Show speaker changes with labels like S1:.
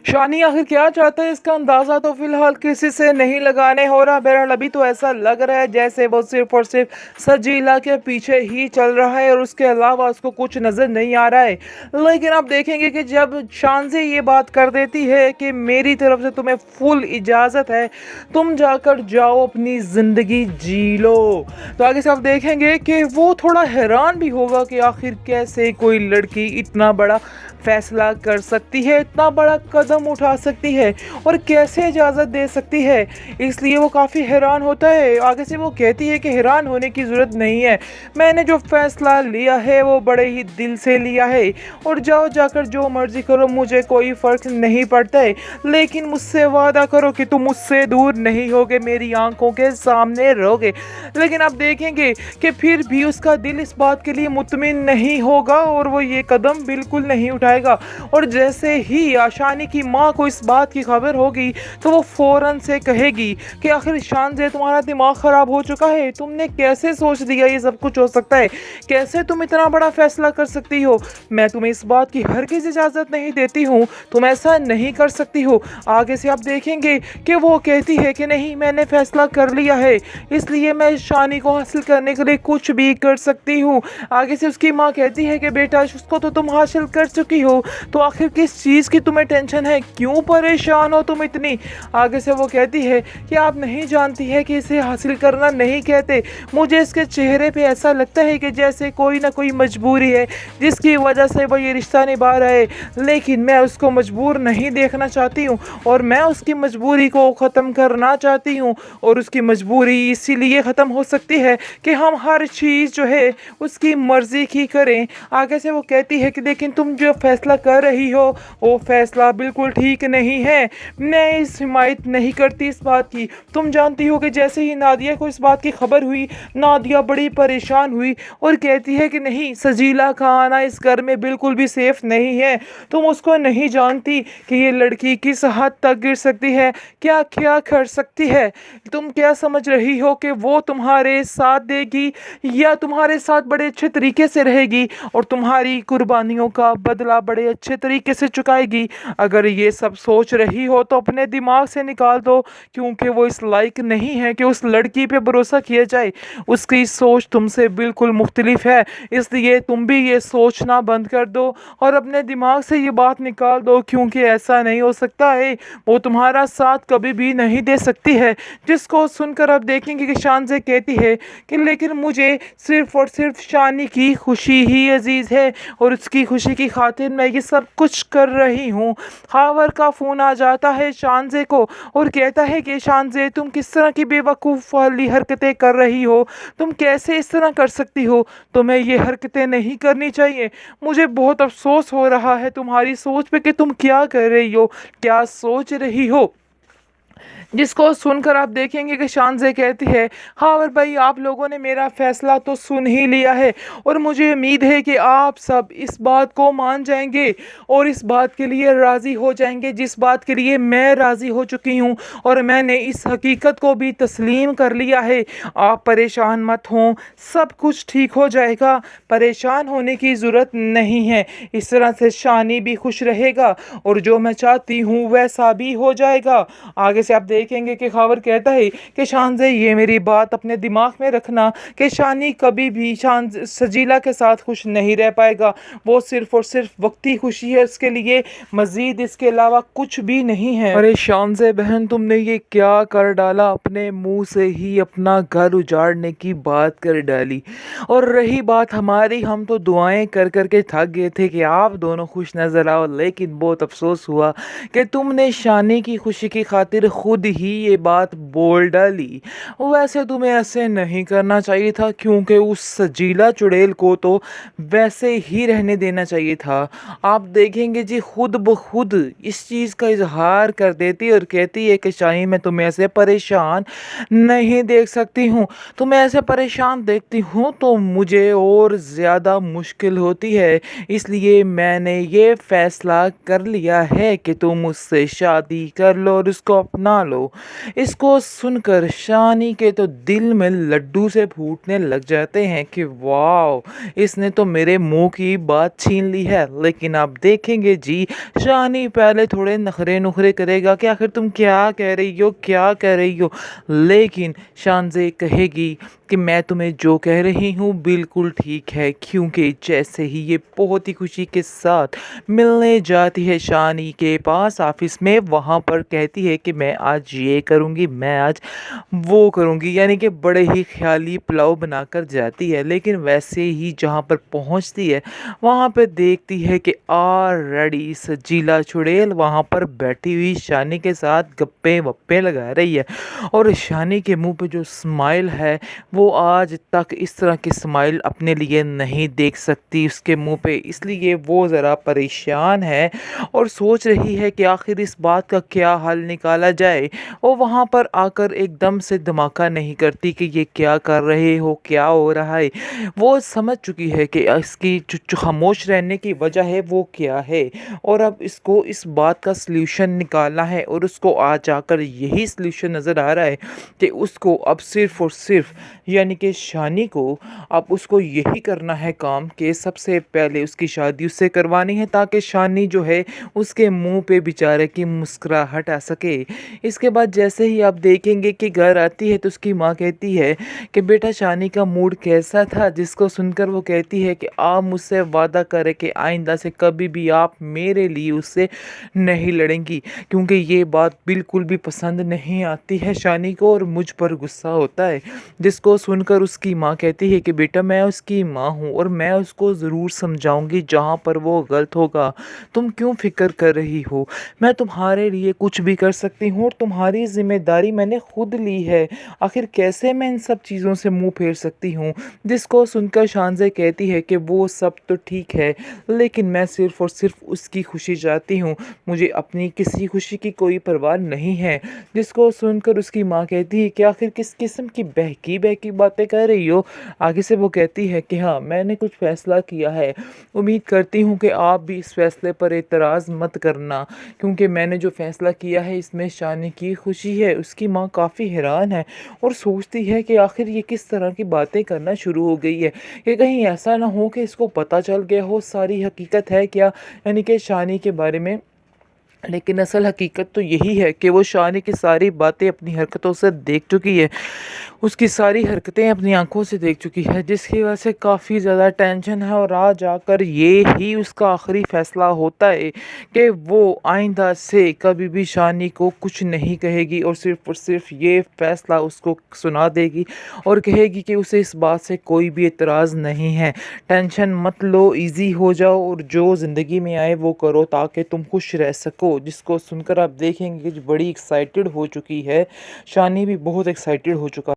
S1: शानी आखिर क्या चाहता है इसका अंदाज़ा तो फ़िलहाल किसी से नहीं लगाने हो रहा। बहरहाल अभी तो ऐसा लग रहा है जैसे वो सिर्फ़ और सिर्फ़ सजीला के पीछे ही चल रहा है और उसके अलावा उसको कुछ नज़र नहीं आ रहा है। लेकिन आप देखेंगे कि जब शानज़ी ये बात कर देती है कि मेरी तरफ से तुम्हें फुल इजाज़त है, तुम जाकर जाओ अपनी ज़िंदगी जी लो। तो आगे से आप देखेंगे कि वो थोड़ा हैरान भी होगा कि आखिर कैसे कोई लड़की इतना बड़ा फ़ैसला कर सकती है, इतना बड़ा कदम उठा सकती है और कैसे इजाज़त दे सकती है। इसलिए वो काफ़ी हैरान होता है। आगे से वो कहती है कि हैरान होने की ज़रूरत नहीं है, मैंने जो फ़ैसला लिया है वो बड़े ही दिल से लिया है और जाओ जाकर जो मर्ज़ी करो, मुझे कोई फ़र्क नहीं पड़ता है। लेकिन मुझसे वादा करो कि तुम मुझसे दूर नहीं होगे, मेरी आंखों के सामने रहोगे। लेकिन आप देखेंगे कि फिर भी उसका दिल इस बात के लिए मुतमिन नहीं होगा और वो ये कदम बिल्कुल नहीं उठाएगा। और जैसे ही आशानी की माँ को इस बात की खबर होगी तो वो फ़ौरन से कहेगी कि आखिर शानज़े तुम्हारा दिमाग ख़राब हो चुका है, तुमने कैसे सोच दिया ये सब कुछ हो सकता है, कैसे तुम इतना बड़ा फ़ैसला कर सकती हो। मैं तुम्हें इस बात की हरगिज़ इजाज़त नहीं देती हूँ, तुम ऐसा नहीं कर सकती हो। आगे से आप देखेंगे कि वो कहती है कि नहीं, मैंने फ़ैसला कर लिया है, इसलिए मैं शानी को हासिल करने के लिए कुछ भी कर सकती हूँ। आगे से उसकी माँ कहती है कि बेटा उसको तो तुम हासिल कर चुकी हो, तो आखिर किस चीज़ की तुम्हें टेंशन है, क्यों परेशान हो तुम इतनी। आगे से वो कहती है कि आप नहीं जानती है कि इसे हासिल करना नहीं कहते, मुझे इसके चेहरे पे ऐसा लगता है कि जैसे कोई ना कोई मजबूरी है जिसकी वजह से वो ये रिश्ता निभा रहा है, लेकिन मैं उसको मजबूर नहीं देखना चाहती हूँ और मैं उसकी मजबूरी को ख़त्म करना चाहती हूँ। और उसकी मजबूरी इसीलिए ख़त्म हो सकती है कि हम हर चीज़ जो है उसकी मर्ज़ी की करें। आगे से वो कहती है कि लेकिन तुम जो फ़ैसला कर रही हो वो फ़ैसला बिल्कुल ठीक नहीं है, मैं इस हिमायत नहीं करती इस बात की। तुम जानती हो कि जैसे ही नादिया को इस बात की खबर हुई, नादिया बड़ी परेशान हुई और कहती है कि नहीं, सजीला का आना इस घर में बिल्कुल भी सेफ़ नहीं है। तुम उसको नहीं जानती कि ये लड़की किस हद तक गिर सकती है, क्या क्या कर सकती है। तुम क्या समझ रही हो कि वो तुम्हारे साथ देगी या तुम्हारे साथ बड़े अच्छे तरीके से रहेगी और तुम्हारी कुर्बानियों का बदला बड़े अच्छे तरीके से चुकाएगी। अगर ये सब सोच रही हो तो अपने दिमाग से निकाल दो, क्योंकि वो इस लायक नहीं है कि उस लड़की पे भरोसा किया जाए। उसकी सोच तुमसे बिल्कुल मुख्तलिफ है, इसलिए तुम भी ये सोचना बंद कर दो और अपने दिमाग से ये बात निकाल दो, क्योंकि ऐसा नहीं हो सकता है, वो तुम्हारा साथ कभी भी नहीं दे सकती है। जिसको सुनकर आप देखेंगे कि शानज़े कहती है कि लेकिन मुझे सिर्फ़ और सिर्फ शानी की खुशी ही अजीज़ है और उसकी खुशी की खातिर मैं ये सब कुछ कर रही हूँ। खावर का फ़ोन आ जाता है शानज़े को और कहता है कि शानज़े, तुम किस तरह की बेवकूफ़ वाली हरकतें कर रही हो, तुम कैसे इस तरह कर सकती हो, तुम्हें ये हरकतें नहीं करनी चाहिए। मुझे बहुत अफ़सोस हो रहा है तुम्हारी सोच पे कि तुम क्या कर रही हो, क्या सोच रही हो। जिसको सुनकर आप देखेंगे कि शानज़े कहती है, हाँ भाई, आप लोगों ने मेरा फ़ैसला तो सुन ही लिया है और मुझे उम्मीद है कि आप सब इस बात को मान जाएंगे और इस बात के लिए राज़ी हो जाएंगे जिस बात के लिए मैं राज़ी हो चुकी हूँ और मैंने इस हकीकत को भी तस्लीम कर लिया है। आप परेशान मत हों, सब कुछ ठीक हो जाएगा, परेशान होने की ज़रूरत नहीं है। इस तरह से शानी भी खुश रहेगा और जो मैं चाहती हूँ वैसा भी हो जाएगा। आगे से आप देखेंगे कि खावर कहता है कि शानज़े, ये मेरी बात अपने दिमाग में रखना कि शानी कभी भी सजीला के साथ खुश नहीं रह पाएगा, वो सिर्फ़ और सिर्फ वक्ती खुशी है उसके लिए, मज़ीद इसके अलावा कुछ भी नहीं है। अरे शानज़े बहन, तुमने ये क्या कर डाला, अपने मुंह से ही अपना घर उजाड़ने की बात कर डाली। और रही बात हमारी, हम तो दुआएं कर कर के थक गए थे कि आप दोनों खुश नज़र आओ, लेकिन बहुत अफसोस हुआ कि तुमने शानी की खुशी की खातिर खुद ही ये बात बोल डाली। वैसे तुम्हें ऐसे नहीं करना चाहिए था, क्योंकि उस सजीला चुड़ैल को तो वैसे ही रहने देना चाहिए था। आप देखेंगे जी, खुद ब खुद इस चीज़ का इजहार कर देती और कहती है कि शाही, मैं तुम्हें ऐसे परेशान नहीं देख सकती हूँ, तुम्हें ऐसे परेशान देखती हूँ तो मुझे और ज़्यादा मुश्किल होती है, इसलिए मैंने ये फ़ैसला कर लिया है कि तुम मुझसे शादी कर लो और उसको अपना लो। लो। इसको सुनकर शानी के तो दिल में लड्डू से फूटने लग जाते हैं कि वाओ, इसने तो मेरे मुंह की बात छीन ली है। लेकिन आप देखेंगे जी, शानी पहले थोड़े नखरे नुखरे करेगा कि आखिर तुम क्या कह रही हो, क्या कह रही हो। लेकिन शानज़े कहेगी कि मैं तुम्हें जो कह रही हूँ बिल्कुल ठीक है, क्योंकि जैसे ही ये बहुत ही खुशी के साथ मिलने जाती है शानी के पास ऑफिस में, वहाँ पर कहती है कि मैं आज ये करूँगी, मैं आज वो करूँगी, यानी कि बड़े ही ख्याली पुलाव बनाकर जाती है। लेकिन वैसे ही जहाँ पर पहुँचती है, वहाँ पर देखती है कि ऑलरेडी सजीला चुड़ैल वहाँ पर बैठी हुई शानी के साथ गप्पे वप्पे लगा रही है। और शानी के मुंह पे जो स्माइल है, वो आज तक इस तरह की स्माइल अपने लिए नहीं देख सकती उसके मुंह पे, इसलिए वो ज़रा परेशान है और सोच रही है कि आखिर इस बात का क्या हल निकाला जाए। वो वहाँ पर आकर एकदम से धमाका नहीं करती कि ये क्या कर रहे हो, क्या हो रहा है। वो समझ चुकी है कि इसकी जो खामोश रहने की वजह है वो क्या है, और अब इसको इस बात का सल्यूशन निकालना है। और उसको आज आकर यही सल्यूशन नज़र आ रहा है कि उसको अब सिर्फ़ और सिर्फ, यानी कि शानी को अब उसको यही करना है काम कि सबसे पहले उसकी शादी उससे करवानी है, ताकि शानी जो है उसके मुंह पे बेचारे की मुस्कुराहट आ सके। इसके बाद जैसे ही आप देखेंगे कि घर आती है तो उसकी माँ कहती है कि बेटा शानी का मूड कैसा था, जिसको सुनकर वो कहती है कि आप मुझसे वादा करें कि आइंदा से कभी भी आप मेरे लिए उससे नहीं लड़ेंगी, क्योंकि ये बात बिल्कुल भी पसंद नहीं आती है शानी को और मुझ पर गुस्सा होता है। जिसको सुनकर उसकी माँ कहती है कि बेटा मैं उसकी माँ हूँ और मैं उसको ज़रूर समझाऊंगी जहाँ पर वो गलत होगा। तुम क्यों फ़िक्र कर रही हो, मैं तुम्हारे लिए कुछ भी कर सकती हूँ और तुम्हारी ज़िम्मेदारी मैंने खुद ली है। आखिर कैसे मैं इन सब चीज़ों से मुंह फेर सकती हूँ। जिसको सुनकर शानज़े कहती है कि वो सब तो ठीक है, लेकिन मैं सिर्फ़ और सिर्फ उसकी खुशी चाहती हूँ, मुझे अपनी किसी खुशी की कोई परवाह नहीं है। जिसको सुनकर उसकी माँ कहती है कि आखिर किस किस्म की बहकी बहकी बातें कर रही हो। आगे से वो कहती है कि हाँ, मैंने कुछ फ़ैसला किया है, उम्मीद करती हूँ कि आप भी इस फ़ैसले पर एतराज़ मत करना, क्योंकि मैंने जो फ़ैसला किया है इसमें शानी की खुशी है। उसकी माँ काफ़ी हैरान है और सोचती है कि आखिर ये किस तरह की बातें करना शुरू हो गई है, कि कहीं ऐसा ना हो कि इसको पता चल गया हो सारी हकीकत है क्या, यानी कि शानी के बारे में। लेकिन असल हकीकत तो यही है कि वो शानी की सारी बातें अपनी हरकतों से देख चुकी है, उसकी सारी हरकतें अपनी आंखों से देख चुकी है, जिसकी वजह से काफ़ी ज़्यादा टेंशन है। और आज आकर ये ही उसका आखिरी फ़ैसला होता है कि वो आइंदा से कभी भी शानी को कुछ नहीं कहेगी और सिर्फ ये फ़ैसला उसको सुना देगी और कहेगी कि उसे इस बात से कोई भी एतराज़ नहीं है। टेंशन मत लो, इजी हो जाओ और जो ज़िंदगी में आए वो करो ताकि तुम खुश रह सको। जिसको सुनकर आप देखेंगे कि बड़ी एक्साइटेड हो चुकी है, शानी भी बहुत एक्साइटेड हो चुका